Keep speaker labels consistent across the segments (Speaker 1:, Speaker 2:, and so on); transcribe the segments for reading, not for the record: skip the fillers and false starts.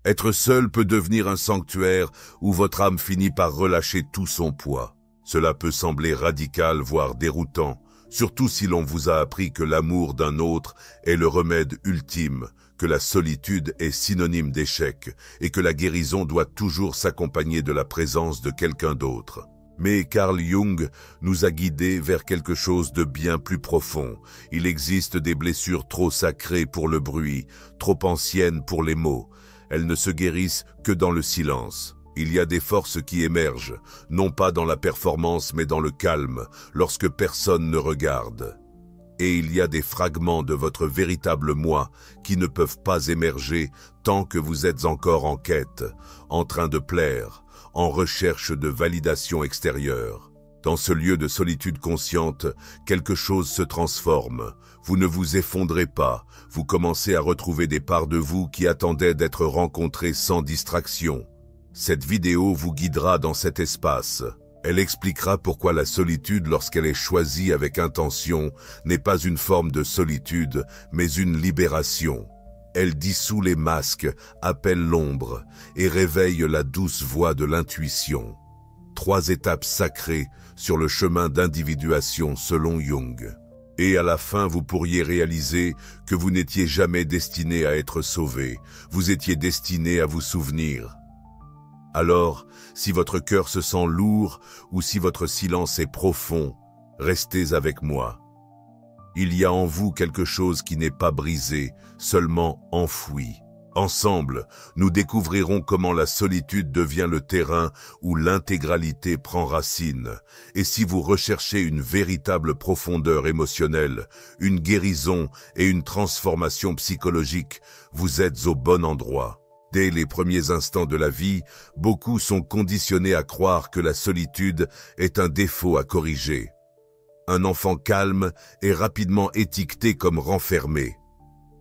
Speaker 1: Être seul peut devenir un sanctuaire où votre âme finit par relâcher tout son poids. Cela peut sembler radical, voire déroutant, surtout si l'on vous a appris que l'amour d'un autre est le remède ultime, que la solitude est synonyme d'échec et que la guérison doit toujours s'accompagner de la présence de quelqu'un d'autre. Mais Carl Jung nous a guidés vers quelque chose de bien plus profond. Il existe des blessures trop sacrées pour le bruit, trop anciennes pour les mots. Elles ne se guérissent que dans le silence. Il y a des forces qui émergent, non pas dans la performance mais dans le calme, lorsque personne ne regarde. Et il y a des fragments de votre véritable moi qui ne peuvent pas émerger tant que vous êtes encore en quête, en train de plaire, en recherche de validation extérieure. Dans ce lieu de solitude consciente, quelque chose se transforme. Vous ne vous effondrez pas, vous commencez à retrouver des parts de vous qui attendaient d'être rencontrées sans distraction. Cette vidéo vous guidera dans cet espace. Elle expliquera pourquoi la solitude, lorsqu'elle est choisie avec intention, n'est pas une forme de solitude, mais une libération. Elle dissout les masques, appelle l'ombre et réveille la douce voix de l'intuition. 3 étapes sacrées sur le chemin d'individuation selon Jung. Et à la fin, vous pourriez réaliser que vous n'étiez jamais destiné à être sauvé, vous étiez destiné à vous souvenir. Alors, si votre cœur se sent lourd ou si votre silence est profond, restez avec moi. Il y a en vous quelque chose qui n'est pas brisé, seulement enfoui. Ensemble, nous découvrirons comment la solitude devient le terrain où l'intégralité prend racine. Et si vous recherchez une véritable profondeur émotionnelle, une guérison et une transformation psychologique, vous êtes au bon endroit. Dès les premiers instants de la vie, beaucoup sont conditionnés à croire que la solitude est un défaut à corriger. Un enfant calme est rapidement étiqueté comme renfermé.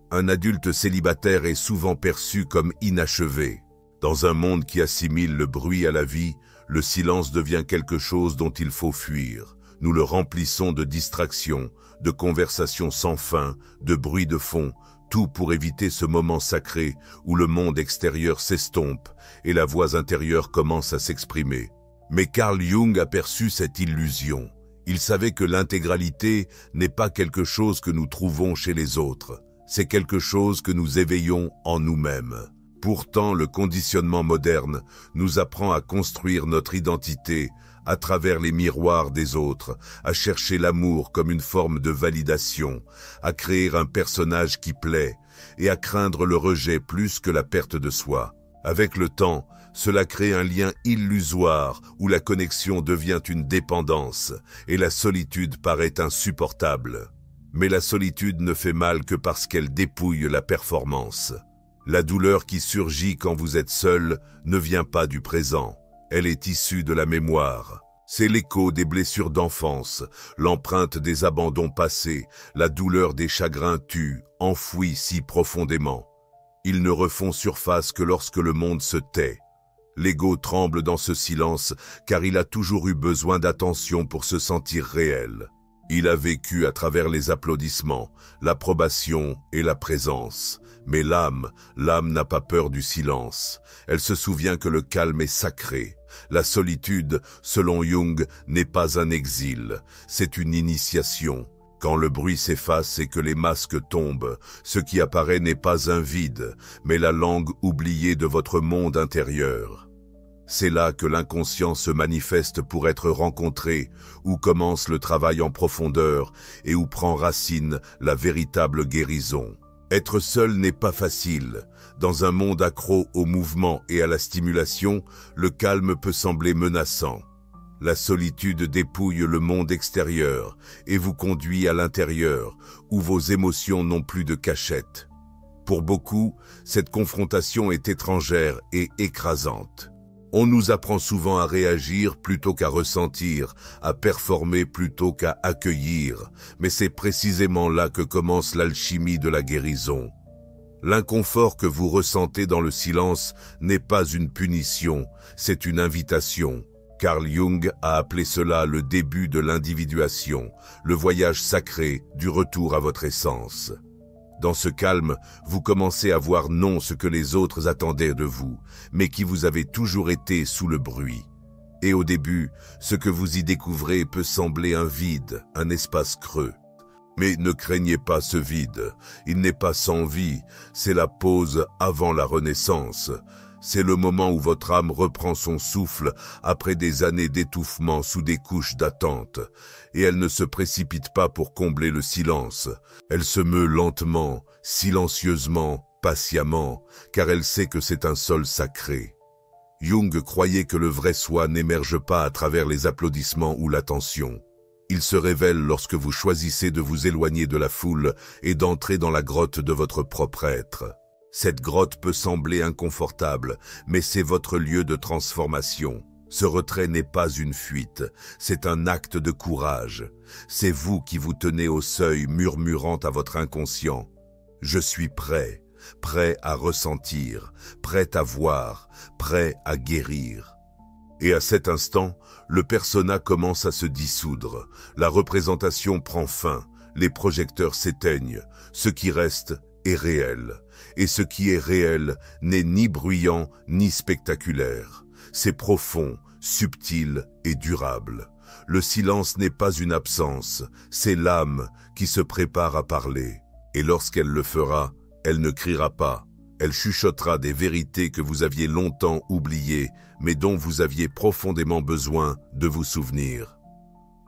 Speaker 1: Un adulte célibataire est souvent perçu comme inachevé. Dans un monde qui assimile le bruit à la vie, le silence devient quelque chose dont il faut fuir. Nous le remplissons de distractions, de conversations sans fin, de bruits de fond, tout pour éviter ce moment sacré où le monde extérieur s'estompe et la voix intérieure commence à s'exprimer. Mais Carl Jung a perçu cette illusion. Il savait que l'intégralité n'est pas quelque chose que nous trouvons chez les autres, c'est quelque chose que nous éveillons en nous-mêmes. Pourtant, le conditionnement moderne nous apprend à construire notre identité à travers les miroirs des autres, à chercher l'amour comme une forme de validation, à créer un personnage qui plaît et à craindre le rejet plus que la perte de soi. Avec le temps, cela crée un lien illusoire où la connexion devient une dépendance et la solitude paraît insupportable. Mais la solitude ne fait mal que parce qu'elle dépouille la performance. La douleur qui surgit quand vous êtes seul ne vient pas du présent. Elle est issue de la mémoire. C'est l'écho des blessures d'enfance, l'empreinte des abandons passés, la douleur des chagrins tus, enfouis si profondément. Ils ne refont surface que lorsque le monde se tait. L'ego tremble dans ce silence car il a toujours eu besoin d'attention pour se sentir réel. Il a vécu à travers les applaudissements, l'approbation et la présence. Mais l'âme n'a pas peur du silence. Elle se souvient que le calme est sacré. La solitude, selon Jung, n'est pas un exil, c'est une initiation. Quand le bruit s'efface et que les masques tombent, ce qui apparaît n'est pas un vide, mais la langue oubliée de votre monde intérieur. C'est là que l'inconscient se manifeste pour être rencontré, où commence le travail en profondeur et où prend racine la véritable guérison. Être seul n'est pas facile. Dans un monde accro au mouvement et à la stimulation, le calme peut sembler menaçant. La solitude dépouille le monde extérieur et vous conduit à l'intérieur, où vos émotions n'ont plus de cachette. Pour beaucoup, cette confrontation est étrangère et écrasante. On nous apprend souvent à réagir plutôt qu'à ressentir, à performer plutôt qu'à accueillir, mais c'est précisément là que commence l'alchimie de la guérison. L'inconfort que vous ressentez dans le silence n'est pas une punition, c'est une invitation. Carl Jung a appelé cela le début de l'individuation, le voyage sacré du retour à votre essence. Dans ce calme, vous commencez à voir non ce que les autres attendaient de vous, mais qui vous avez toujours été sous le bruit. Et au début, ce que vous y découvrez peut sembler un vide, un espace creux. Mais ne craignez pas ce vide, il n'est pas sans vie, c'est la pause avant la renaissance. C'est le moment où votre âme reprend son souffle après des années d'étouffement sous des couches d'attente. Et elle ne se précipite pas pour combler le silence. Elle se meut lentement, silencieusement, patiemment, car elle sait que c'est un sol sacré. Jung croyait que le vrai soi n'émerge pas à travers les applaudissements ou l'attention. Il se révèle lorsque vous choisissez de vous éloigner de la foule et d'entrer dans la grotte de votre propre être. Cette grotte peut sembler inconfortable, mais c'est votre lieu de transformation. Ce retrait n'est pas une fuite, c'est un acte de courage. C'est vous qui vous tenez au seuil murmurant à votre inconscient. Je suis prêt, prêt à ressentir, prêt à voir, prêt à guérir. Et à cet instant, le persona commence à se dissoudre, la représentation prend fin, les projecteurs s'éteignent, ce qui reste est réel. Et ce qui est réel n'est ni bruyant ni spectaculaire. C'est profond, subtil et durable. Le silence n'est pas une absence, c'est l'âme qui se prépare à parler. Et lorsqu'elle le fera, elle ne criera pas. Elle chuchotera des vérités que vous aviez longtemps oubliées, mais dont vous aviez profondément besoin de vous souvenir.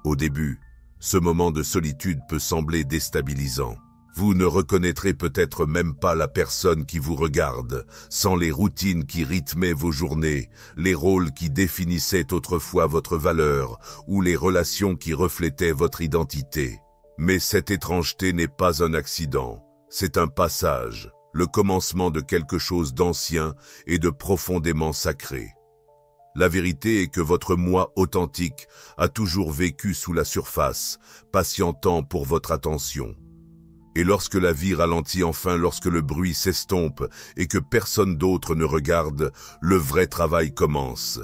Speaker 1: Au début, ce moment de solitude peut sembler déstabilisant. Vous ne reconnaîtrez peut-être même pas la personne qui vous regarde, sans les routines qui rythmaient vos journées, les rôles qui définissaient autrefois votre valeur, ou les relations qui reflétaient votre identité. Mais cette étrangeté n'est pas un accident, c'est un passage, le commencement de quelque chose d'ancien et de profondément sacré. La vérité est que votre moi authentique a toujours vécu sous la surface, patientant pour votre attention. Et lorsque la vie ralentit enfin, lorsque le bruit s'estompe et que personne d'autre ne regarde, le vrai travail commence.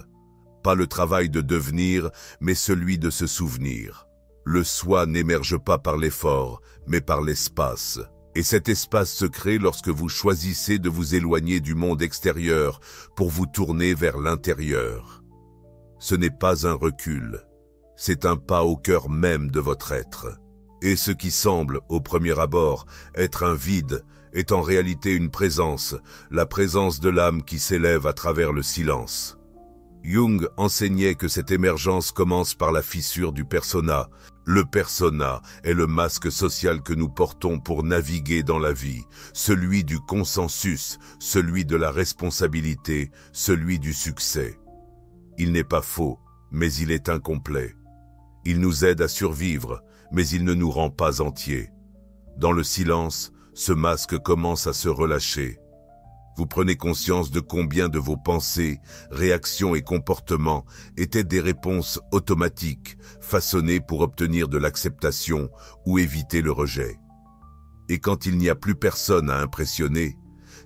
Speaker 1: Pas le travail de devenir, mais celui de se souvenir. Le soi n'émerge pas par l'effort, mais par l'espace. Et cet espace se crée lorsque vous choisissez de vous éloigner du monde extérieur pour vous tourner vers l'intérieur. Ce n'est pas un recul, c'est un pas au cœur même de votre être. Et ce qui semble, au premier abord, être un vide, est en réalité une présence, la présence de l'âme qui s'élève à travers le silence. Jung enseignait que cette émergence commence par la fissure du persona. Le persona est le masque social que nous portons pour naviguer dans la vie, celui du consensus, celui de la responsabilité, celui du succès. Il n'est pas faux, mais il est incomplet. Il nous aide à survivre, mais il ne nous rend pas entiers. Dans le silence, ce masque commence à se relâcher. Vous prenez conscience de combien de vos pensées, réactions et comportements étaient des réponses automatiques, façonnées pour obtenir de l'acceptation ou éviter le rejet. Et quand il n'y a plus personne à impressionner,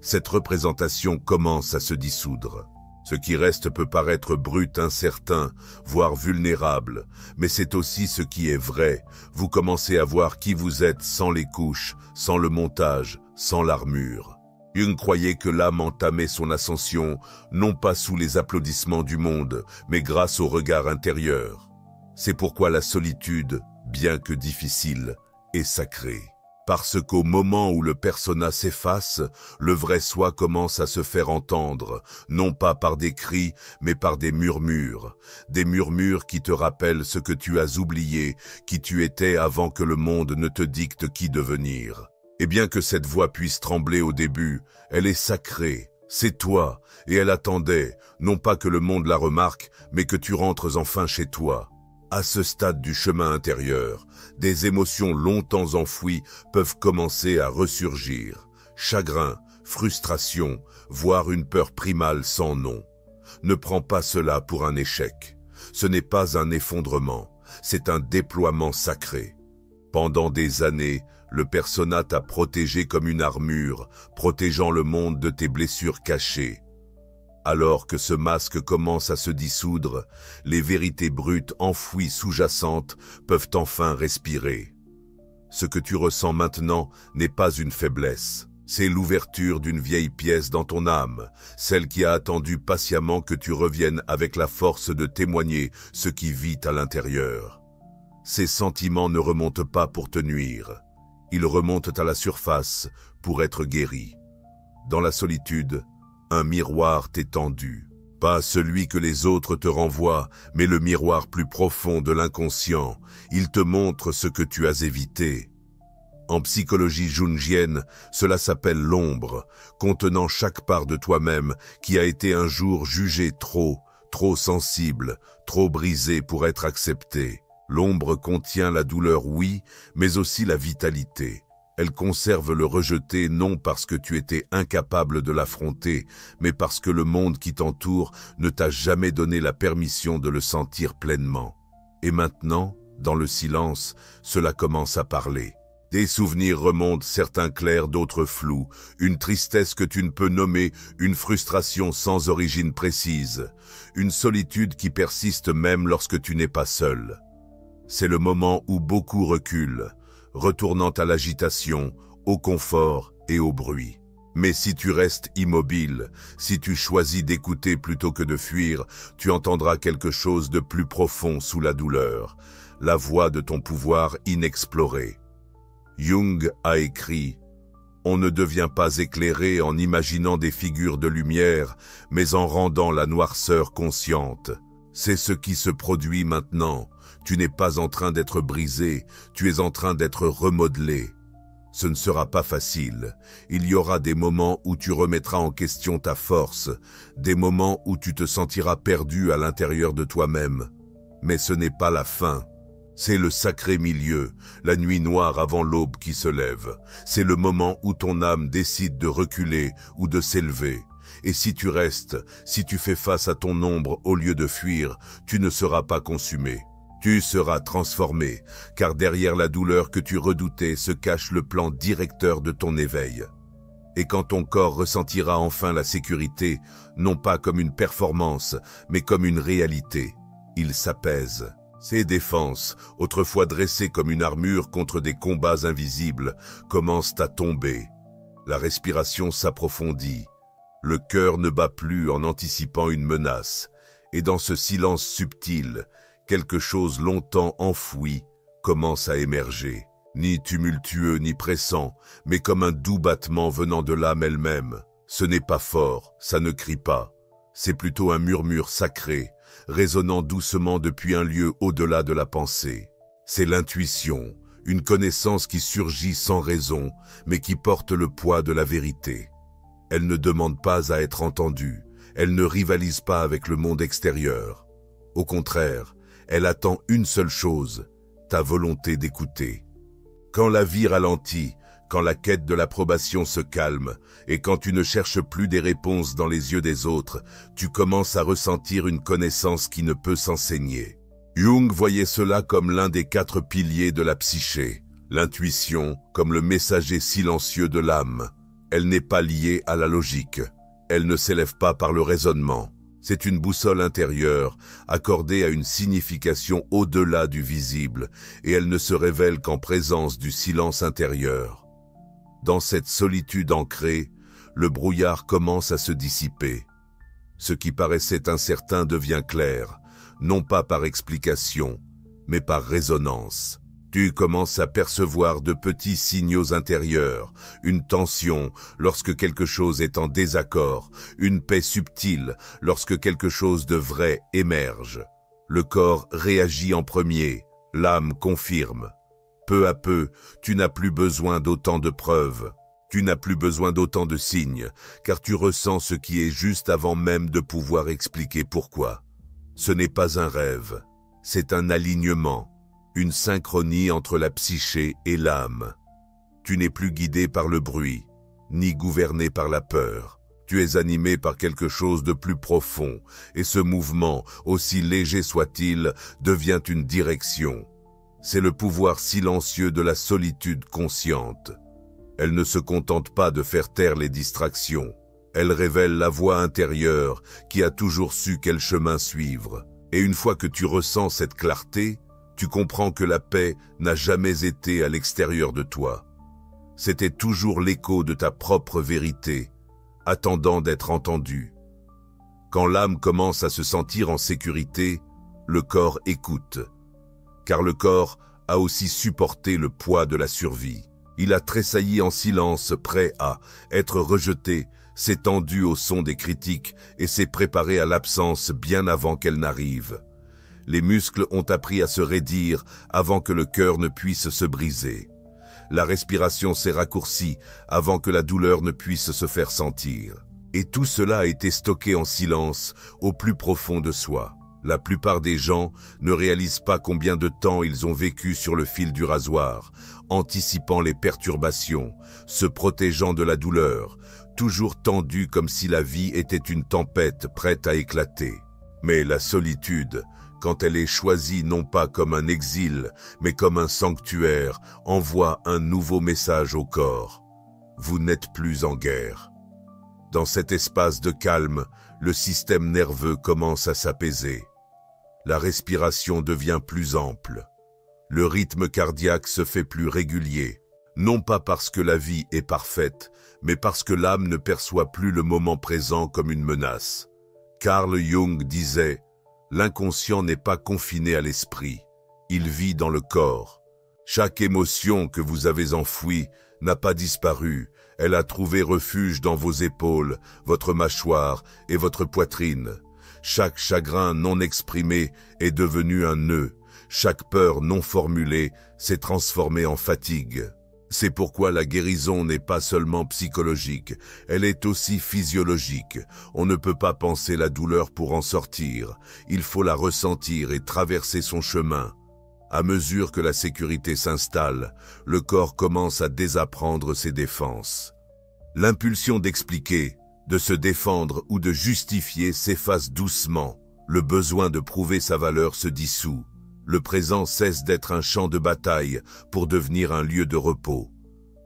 Speaker 1: cette représentation commence à se dissoudre. Ce qui reste peut paraître brut, incertain, voire vulnérable, mais c'est aussi ce qui est vrai. Vous commencez à voir qui vous êtes sans les couches, sans le montage, sans l'armure. Jung croyait que l'âme entamait son ascension, non pas sous les applaudissements du monde, mais grâce au regard intérieur. C'est pourquoi la solitude, bien que difficile, est sacrée. Parce qu'au moment où le persona s'efface, le vrai soi commence à se faire entendre, non pas par des cris, mais par des murmures qui te rappellent ce que tu as oublié, qui tu étais avant que le monde ne te dicte qui devenir. Et bien que cette voix puisse trembler au début, elle est sacrée, c'est toi, et elle attendait, non pas que le monde la remarque, mais que tu rentres enfin chez toi. À ce stade du chemin intérieur, des émotions longtemps enfouies peuvent commencer à ressurgir. Chagrin, frustration, voire une peur primale sans nom. Ne prends pas cela pour un échec. Ce n'est pas un effondrement, c'est un déploiement sacré. Pendant des années, le persona t'a protégé comme une armure, protégeant le monde de tes blessures cachées. Alors que ce masque commence à se dissoudre, les vérités brutes enfouies sous-jacentes peuvent enfin respirer. Ce que tu ressens maintenant n'est pas une faiblesse. C'est l'ouverture d'une vieille pièce dans ton âme, celle qui a attendu patiemment que tu reviennes avec la force de témoigner ce qui vit à l'intérieur. Ces sentiments ne remontent pas pour te nuire. Ils remontent à la surface pour être guéris. Dans la solitude, un miroir t'est tendu. Pas celui que les autres te renvoient, mais le miroir plus profond de l'inconscient. Il te montre ce que tu as évité. En psychologie jungienne, cela s'appelle l'ombre, contenant chaque part de toi-même qui a été un jour jugée trop sensible, trop brisée pour être acceptée. L'ombre contient la douleur, oui, mais aussi la vitalité. Elle conserve le rejeté non parce que tu étais incapable de l'affronter, mais parce que le monde qui t'entoure ne t'a jamais donné la permission de le sentir pleinement. Et maintenant, dans le silence, cela commence à parler. Des souvenirs remontent, certains clairs, d'autres flous, une tristesse que tu ne peux nommer, une frustration sans origine précise, une solitude qui persiste même lorsque tu n'es pas seul. C'est le moment où beaucoup reculent, retournant à l'agitation, au confort et au bruit. Mais si tu restes immobile, si tu choisis d'écouter plutôt que de fuir, tu entendras quelque chose de plus profond sous la douleur, la voix de ton pouvoir inexploré. Jung a écrit « On ne devient pas éclairé en imaginant des figures de lumière, mais en rendant la noirceur consciente. » C'est ce qui se produit maintenant. Tu n'es pas en train d'être brisé, tu es en train d'être remodelé. Ce ne sera pas facile. Il y aura des moments où tu remettras en question ta force, des moments où tu te sentiras perdu à l'intérieur de toi-même. Mais ce n'est pas la fin. C'est le sacré milieu, la nuit noire avant l'aube qui se lève. C'est le moment où ton âme décide de reculer ou de s'élever. Et si tu restes, si tu fais face à ton ombre au lieu de fuir, tu ne seras pas consumé. Tu seras transformé, car derrière la douleur que tu redoutais se cache le plan directeur de ton éveil. Et quand ton corps ressentira enfin la sécurité, non pas comme une performance, mais comme une réalité, il s'apaise. Ses défenses, autrefois dressées comme une armure contre des combats invisibles, commencent à tomber. La respiration s'approfondit. Le cœur ne bat plus en anticipant une menace. Et dans ce silence subtil, quelque chose longtemps enfoui commence à émerger. Ni tumultueux ni pressant, mais comme un doux battement venant de l'âme elle-même. Ce n'est pas fort, ça ne crie pas. C'est plutôt un murmure sacré, résonnant doucement depuis un lieu au-delà de la pensée. C'est l'intuition, une connaissance qui surgit sans raison, mais qui porte le poids de la vérité. Elle ne demande pas à être entendue, elle ne rivalise pas avec le monde extérieur. Au contraire, elle attend une seule chose, ta volonté d'écouter. Quand la vie ralentit, quand la quête de l'approbation se calme, et quand tu ne cherches plus des réponses dans les yeux des autres, tu commences à ressentir une connaissance qui ne peut s'enseigner. Jung voyait cela comme l'un des 4 piliers de la psyché, l'intuition comme le messager silencieux de l'âme. Elle n'est pas liée à la logique, elle ne s'élève pas par le raisonnement. C'est une boussole intérieure, accordée à une signification au-delà du visible, et elle ne se révèle qu'en présence du silence intérieur. Dans cette solitude ancrée, le brouillard commence à se dissiper. Ce qui paraissait incertain devient clair, non pas par explication, mais par résonance. Tu commences à percevoir de petits signaux intérieurs, une tension lorsque quelque chose est en désaccord, une paix subtile lorsque quelque chose de vrai émerge. Le corps réagit en premier, l'âme confirme. Peu à peu, tu n'as plus besoin d'autant de preuves, tu n'as plus besoin d'autant de signes, car tu ressens ce qui est juste avant même de pouvoir expliquer pourquoi. Ce n'est pas un rêve, c'est un alignement. Une synchronie entre la psyché et l'âme. Tu n'es plus guidé par le bruit, ni gouverné par la peur. Tu es animé par quelque chose de plus profond, et ce mouvement, aussi léger soit-il, devient une direction. C'est le pouvoir silencieux de la solitude consciente. Elle ne se contente pas de faire taire les distractions. Elle révèle la voix intérieure qui a toujours su quel chemin suivre. Et une fois que tu ressens cette clarté, Tu comprends que la paix n'a jamais été à l'extérieur de toi. C'était toujours l'écho de ta propre vérité, attendant d'être entendue. Quand l'âme commence à se sentir en sécurité, le corps écoute. Car le corps a aussi supporté le poids de la survie. Il a tressailli en silence, prêt à être rejeté, s'est tendu au son des critiques et s'est préparé à l'absence bien avant qu'elle n'arrive. Les muscles ont appris à se raidir avant que le cœur ne puisse se briser. La respiration s'est raccourcie avant que la douleur ne puisse se faire sentir. Et tout cela a été stocké en silence au plus profond de soi. La plupart des gens ne réalisent pas combien de temps ils ont vécu sur le fil du rasoir, anticipant les perturbations, se protégeant de la douleur, toujours tendus comme si la vie était une tempête prête à éclater. Mais la solitude, quand elle est choisie non pas comme un exil, mais comme un sanctuaire, envoie un nouveau message au corps. Vous n'êtes plus en guerre. Dans cet espace de calme, le système nerveux commence à s'apaiser. La respiration devient plus ample. Le rythme cardiaque se fait plus régulier, non pas parce que la vie est parfaite, mais parce que l'âme ne perçoit plus le moment présent comme une menace. Carl Jung disait « L'inconscient n'est pas confiné à l'esprit, il vit dans le corps. Chaque émotion que vous avez enfouie n'a pas disparu, elle a trouvé refuge dans vos épaules, votre mâchoire et votre poitrine. Chaque chagrin non exprimé est devenu un nœud, chaque peur non formulée s'est transformée en fatigue. C'est pourquoi la guérison n'est pas seulement psychologique, elle est aussi physiologique. On ne peut pas penser la douleur pour en sortir, il faut la ressentir et traverser son chemin. À mesure que la sécurité s'installe, le corps commence à désapprendre ses défenses. L'impulsion d'expliquer, de se défendre ou de justifier s'efface doucement. Le besoin de prouver sa valeur se dissout. Le présent cesse d'être un champ de bataille pour devenir un lieu de repos.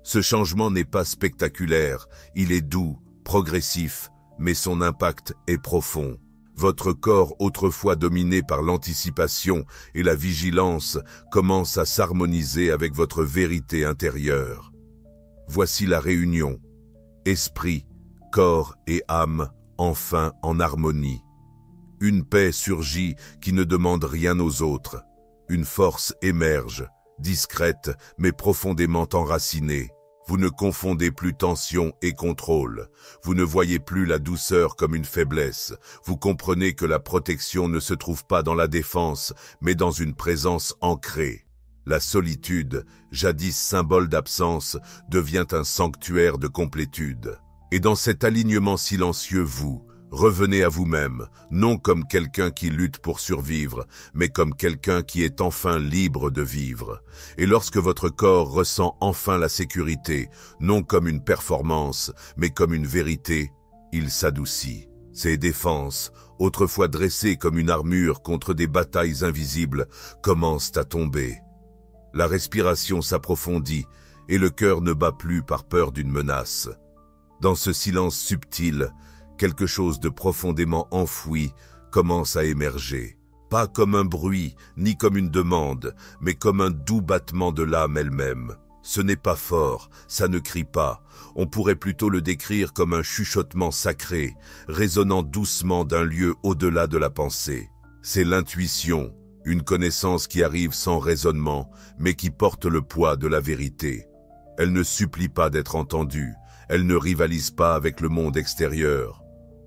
Speaker 1: Ce changement n'est pas spectaculaire, il est doux, progressif, mais son impact est profond. Votre corps, autrefois dominé par l'anticipation et la vigilance, commence à s'harmoniser avec votre vérité intérieure. Voici la réunion. Esprit, corps et âme, enfin en harmonie. Une paix surgit qui ne demande rien aux autres. Une force émerge, discrète mais profondément enracinée. Vous ne confondez plus tension et contrôle. Vous ne voyez plus la douceur comme une faiblesse. Vous comprenez que la protection ne se trouve pas dans la défense, mais dans une présence ancrée. La solitude, jadis symbole d'absence, devient un sanctuaire de complétude. Et dans cet alignement silencieux, vous revenez à vous-même, non comme quelqu'un qui lutte pour survivre, mais comme quelqu'un qui est enfin libre de vivre. Et lorsque votre corps ressent enfin la sécurité, non comme une performance, mais comme une vérité, il s'adoucit. Ses défenses, autrefois dressées comme une armure contre des batailles invisibles, commencent à tomber. La respiration s'approfondit et le cœur ne bat plus par peur d'une menace. Dans ce silence subtil, quelque chose de profondément enfoui commence à émerger. Pas comme un bruit, ni comme une demande, mais comme un doux battement de l'âme elle-même. Ce n'est pas fort, ça ne crie pas. On pourrait plutôt le décrire comme un chuchotement sacré, résonnant doucement d'un lieu au-delà de la pensée. C'est l'intuition, une connaissance qui arrive sans raisonnement, mais qui porte le poids de la vérité. Elle ne supplie pas d'être entendue, elle ne rivalise pas avec le monde extérieur.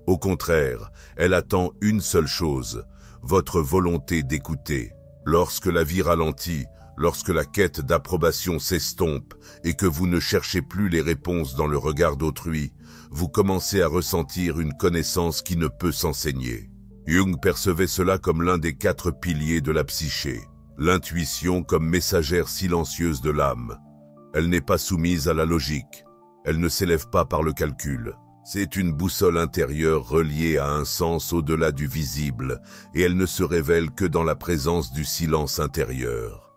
Speaker 1: Au contraire, elle attend une seule chose, votre volonté d'écouter. Lorsque la vie ralentit, lorsque la quête d'approbation s'estompe et que vous ne cherchez plus les réponses dans le regard d'autrui, vous commencez à ressentir une connaissance qui ne peut s'enseigner. Jung percevait cela comme l'un des 4 piliers de la psyché, l'intuition comme messagère silencieuse de l'âme. Elle n'est pas soumise à la logique, elle ne s'élève pas par le calcul. C'est une boussole intérieure reliée à un sens au-delà du visible, et elle ne se révèle que dans la présence du silence intérieur.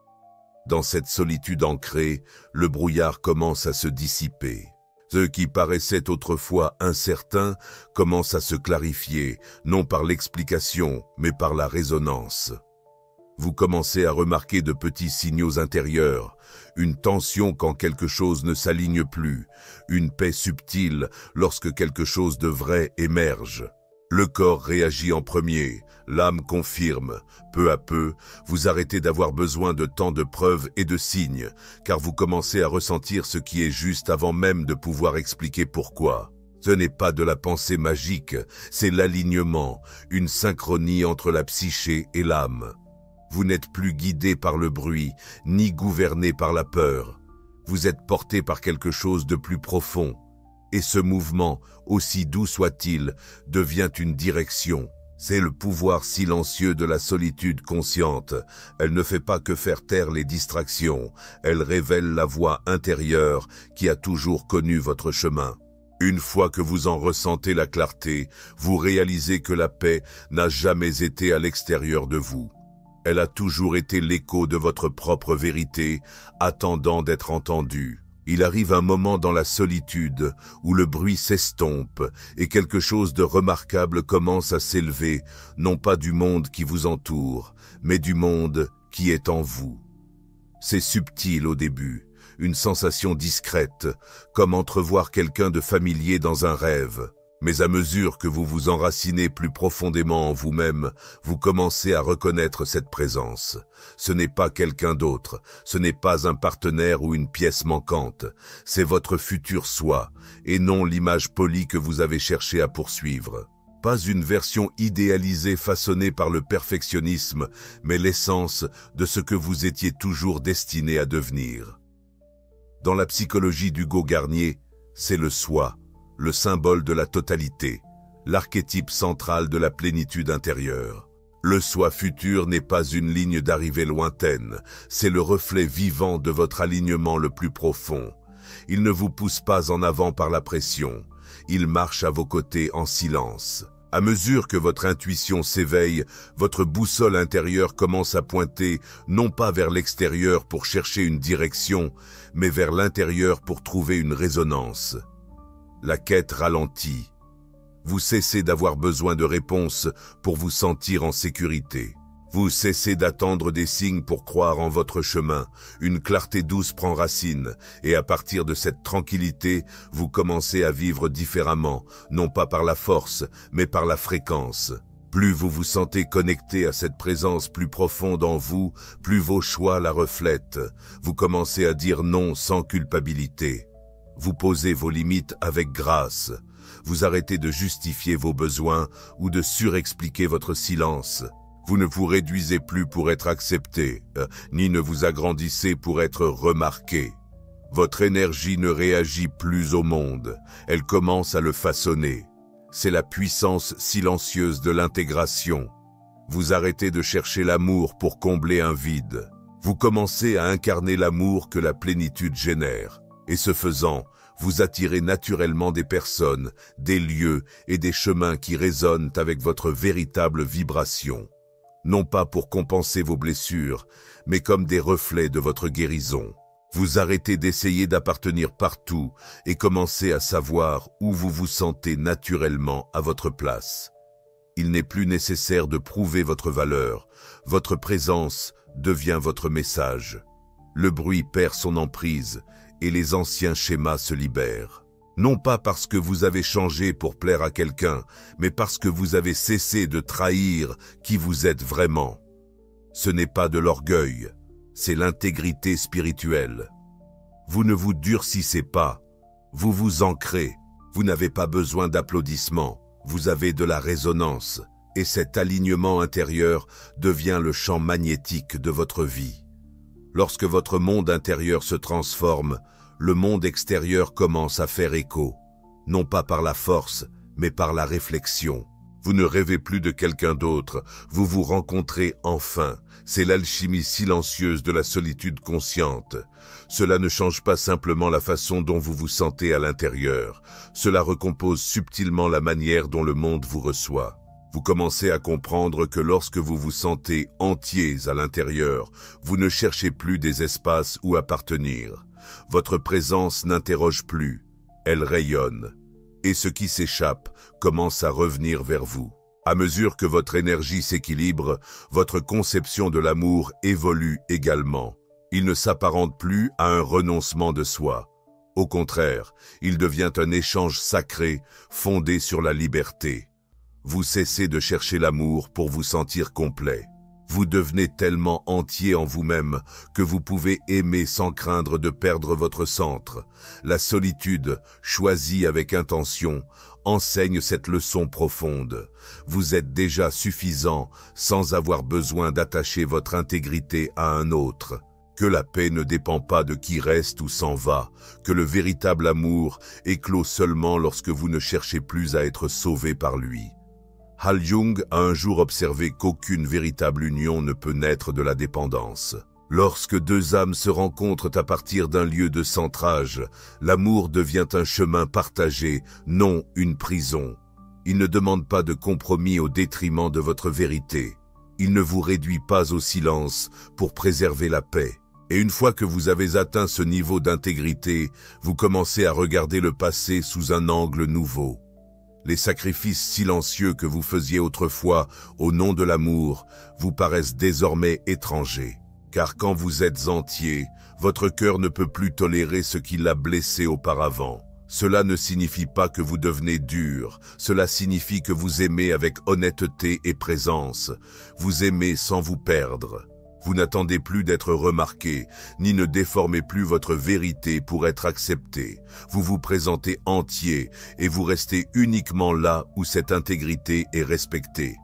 Speaker 1: Dans cette solitude ancrée, le brouillard commence à se dissiper. Ce qui paraissait autrefois incertain commence à se clarifier, non par l'explication, mais par la résonance. Vous commencez à remarquer de petits signaux intérieurs, une tension quand quelque chose ne s'aligne plus, une paix subtile lorsque quelque chose de vrai émerge. Le corps réagit en premier, l'âme confirme. Peu à peu, vous arrêtez d'avoir besoin de tant de preuves et de signes, car vous commencez à ressentir ce qui est juste avant même de pouvoir expliquer pourquoi. Ce n'est pas de la pensée magique, c'est l'alignement, une synchronie entre la psyché et l'âme. Vous n'êtes plus guidé par le bruit, ni gouverné par la peur. Vous êtes porté par quelque chose de plus profond. Et ce mouvement, aussi doux soit-il, devient une direction. C'est le pouvoir silencieux de la solitude consciente. Elle ne fait pas que faire taire les distractions. Elle révèle la voix intérieure qui a toujours connu votre chemin. Une fois que vous en ressentez la clarté, vous réalisez que la paix n'a jamais été à l'extérieur de vous. Elle a toujours été l'écho de votre propre vérité, attendant d'être entendue. Il arrive un moment dans la solitude où le bruit s'estompe et quelque chose de remarquable commence à s'élever, non pas du monde qui vous entoure, mais du monde qui est en vous. C'est subtil au début, une sensation discrète, comme entrevoir quelqu'un de familier dans un rêve. Mais à mesure que vous vous enracinez plus profondément en vous-même, vous commencez à reconnaître cette présence. Ce n'est pas quelqu'un d'autre, ce n'est pas un partenaire ou une pièce manquante, c'est votre futur soi, et non l'image polie que vous avez cherché à poursuivre. Pas une version idéalisée façonnée par le perfectionnisme, mais l'essence de ce que vous étiez toujours destiné à devenir. Dans la psychologie d'Hugo Garnier, c'est le soi, le symbole de la totalité, l'archétype central de la plénitude intérieure. Le soi futur n'est pas une ligne d'arrivée lointaine, c'est le reflet vivant de votre alignement le plus profond. Il ne vous pousse pas en avant par la pression, il marche à vos côtés en silence. À mesure que votre intuition s'éveille, votre boussole intérieure commence à pointer non pas vers l'extérieur pour chercher une direction, mais vers l'intérieur pour trouver une résonance. La quête ralentit. Vous cessez d'avoir besoin de réponses pour vous sentir en sécurité. Vous cessez d'attendre des signes pour croire en votre chemin. Une clarté douce prend racine, et à partir de cette tranquillité, vous commencez à vivre différemment, non pas par la force, mais par la fréquence. Plus vous vous sentez connecté à cette présence plus profonde en vous, plus vos choix la reflètent. Vous commencez à dire non sans culpabilité. Vous posez vos limites avec grâce. Vous arrêtez de justifier vos besoins ou de surexpliquer votre silence. Vous ne vous réduisez plus pour être accepté, ni ne vous agrandissez pour être remarqué. Votre énergie ne réagit plus au monde, elle commence à le façonner. C'est la puissance silencieuse de l'intégration. Vous arrêtez de chercher l'amour pour combler un vide. Vous commencez à incarner l'amour que la plénitude génère. Et ce faisant, vous attirez naturellement des personnes, des lieux et des chemins qui résonnent avec votre véritable vibration. Non pas pour compenser vos blessures, mais comme des reflets de votre guérison. Vous arrêtez d'essayer d'appartenir partout et commencez à savoir où vous vous sentez naturellement à votre place. Il n'est plus nécessaire de prouver votre valeur, votre présence devient votre message. Le bruit perd son emprise et les anciens schémas se libèrent. Non pas parce que vous avez changé pour plaire à quelqu'un, mais parce que vous avez cessé de trahir qui vous êtes vraiment. Ce n'est pas de l'orgueil, c'est l'intégrité spirituelle. Vous ne vous durcissez pas, vous vous ancrez. Vous n'avez pas besoin d'applaudissements, vous avez de la résonance. Et cet alignement intérieur devient le champ magnétique de votre vie. Lorsque votre monde intérieur se transforme, le monde extérieur commence à faire écho, non pas par la force, mais par la réflexion. Vous ne rêvez plus de quelqu'un d'autre, vous vous rencontrez enfin. C'est l'alchimie silencieuse de la solitude consciente. Cela ne change pas simplement la façon dont vous vous sentez à l'intérieur, cela recompose subtilement la manière dont le monde vous reçoit. Vous commencez à comprendre que lorsque vous vous sentez entiers à l'intérieur, vous ne cherchez plus des espaces où appartenir. Votre présence n'interroge plus, elle rayonne. Et ce qui s'échappe commence à revenir vers vous. À mesure que votre énergie s'équilibre, votre conception de l'amour évolue également. Il ne s'apparente plus à un renoncement de soi. Au contraire, il devient un échange sacré fondé sur la liberté. Vous cessez de chercher l'amour pour vous sentir complet. Vous devenez tellement entier en vous-même que vous pouvez aimer sans craindre de perdre votre centre. La solitude, choisie avec intention, enseigne cette leçon profonde. Vous êtes déjà suffisant sans avoir besoin d'attacher votre intégrité à un autre. Que la paix ne dépend pas de qui reste ou s'en va, que le véritable amour éclot seulement lorsque vous ne cherchez plus à être sauvé par lui. Carl Jung a un jour observé qu'aucune véritable union ne peut naître de la dépendance. Lorsque deux âmes se rencontrent à partir d'un lieu de centrage, l'amour devient un chemin partagé, non une prison. Il ne demande pas de compromis au détriment de votre vérité. Il ne vous réduit pas au silence pour préserver la paix. Et une fois que vous avez atteint ce niveau d'intégrité, vous commencez à regarder le passé sous un angle nouveau. Les sacrifices silencieux que vous faisiez autrefois au nom de l'amour vous paraissent désormais étrangers. Car quand vous êtes entier, votre cœur ne peut plus tolérer ce qui l'a blessé auparavant. Cela ne signifie pas que vous devenez dur, cela signifie que vous aimez avec honnêteté et présence. Vous aimez sans vous perdre. Vous n'attendez plus d'être remarqué, ni ne déformez plus votre vérité pour être accepté. Vous vous présentez entier et vous restez uniquement là où cette intégrité est respectée.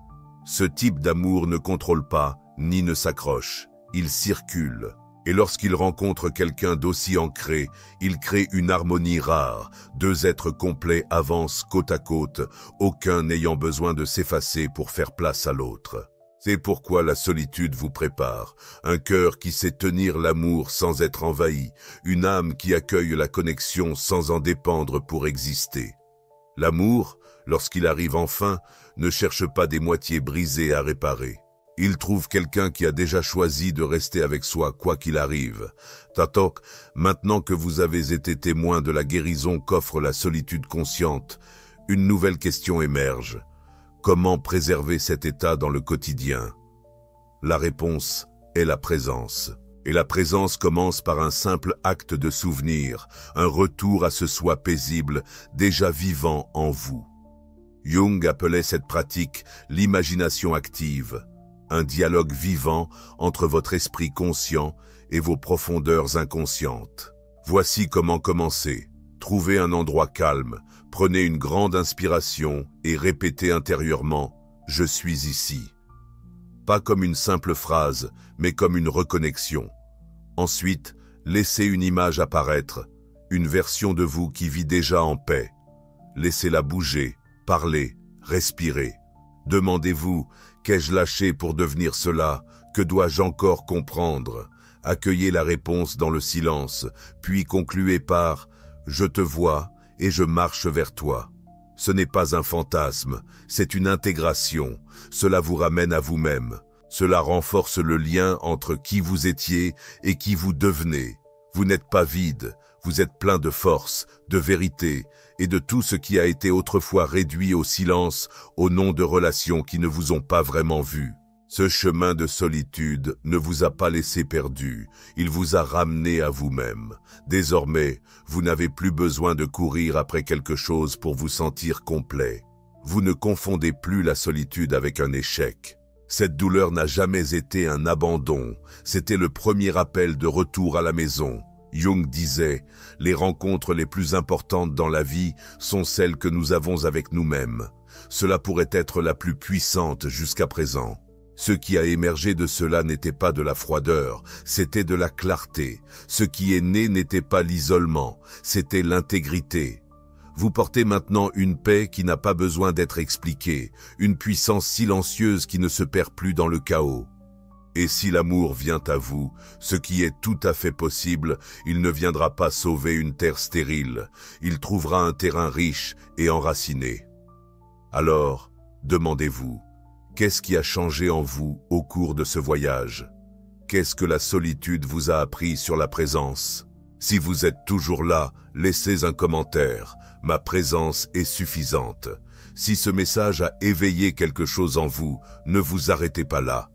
Speaker 1: Ce type d'amour ne contrôle pas, ni ne s'accroche. Il circule. Et lorsqu'il rencontre quelqu'un d'aussi ancré, il crée une harmonie rare. Deux êtres complets avancent côte à côte, aucun n'ayant besoin de s'effacer pour faire place à l'autre. C'est pourquoi la solitude vous prépare, un cœur qui sait tenir l'amour sans être envahi, une âme qui accueille la connexion sans en dépendre pour exister. L'amour, lorsqu'il arrive enfin, ne cherche pas des moitiés brisées à réparer. Il trouve quelqu'un qui a déjà choisi de rester avec soi quoi qu'il arrive. Tatok, maintenant que vous avez été témoin de la guérison qu'offre la solitude consciente, une nouvelle question émerge. Comment préserver cet état dans le quotidien? La réponse est la présence. Et la présence commence par un simple acte de souvenir, un retour à ce soi paisible, déjà vivant en vous. Jung appelait cette pratique l'imagination active, un dialogue vivant entre votre esprit conscient et vos profondeurs inconscientes. Voici comment commencer. Trouvez un endroit calme, prenez une grande inspiration et répétez intérieurement « Je suis ici ». Pas comme une simple phrase, mais comme une reconnexion. Ensuite, laissez une image apparaître, une version de vous qui vit déjà en paix. Laissez-la bouger, parler, respirer. Demandez-vous « Qu'ai-je lâché pour devenir cela? Que dois-je encore comprendre ?» Accueillez la réponse dans le silence, puis concluez par « Je te vois et je marche vers toi ». Ce n'est pas un fantasme, c'est une intégration. Cela vous ramène à vous-même. Cela renforce le lien entre qui vous étiez et qui vous devenez. Vous n'êtes pas vide, vous êtes plein de force, de vérité et de tout ce qui a été autrefois réduit au silence au nom de relations qui ne vous ont pas vraiment vu. Ce chemin de solitude ne vous a pas laissé perdu, il vous a ramené à vous-même. Désormais, vous n'avez plus besoin de courir après quelque chose pour vous sentir complet. Vous ne confondez plus la solitude avec un échec. Cette douleur n'a jamais été un abandon, c'était le premier appel de retour à la maison. Jung disait, les rencontres les plus importantes dans la vie sont celles que nous avons avec nous-mêmes. Cela pourrait être la plus puissante jusqu'à présent. Ce qui a émergé de cela n'était pas de la froideur, c'était de la clarté. Ce qui est né n'était pas l'isolement, c'était l'intégrité. Vous portez maintenant une paix qui n'a pas besoin d'être expliquée, une puissance silencieuse qui ne se perd plus dans le chaos. Et si l'amour vient à vous, ce qui est tout à fait possible, il ne viendra pas sauver une terre stérile, il trouvera un terrain riche et enraciné. Alors, demandez-vous, qu'est-ce qui a changé en vous au cours de ce voyage? Qu'est-ce que la solitude vous a appris sur la présence? Si vous êtes toujours là, laissez un commentaire. Ma présence est suffisante. Si ce message a éveillé quelque chose en vous, ne vous arrêtez pas là.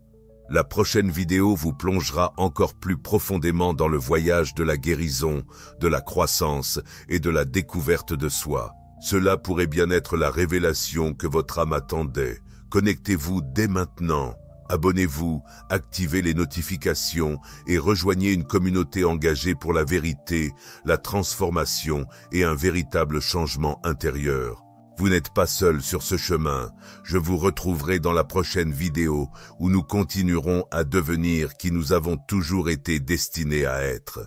Speaker 1: La prochaine vidéo vous plongera encore plus profondément dans le voyage de la guérison, de la croissance et de la découverte de soi. Cela pourrait bien être la révélation que votre âme attendait. Connectez-vous dès maintenant. Abonnez-vous, activez les notifications et rejoignez une communauté engagée pour la vérité, la transformation et un véritable changement intérieur. Vous n'êtes pas seul sur ce chemin. Je vous retrouverai dans la prochaine vidéo où nous continuerons à devenir qui nous avons toujours été destinés à être.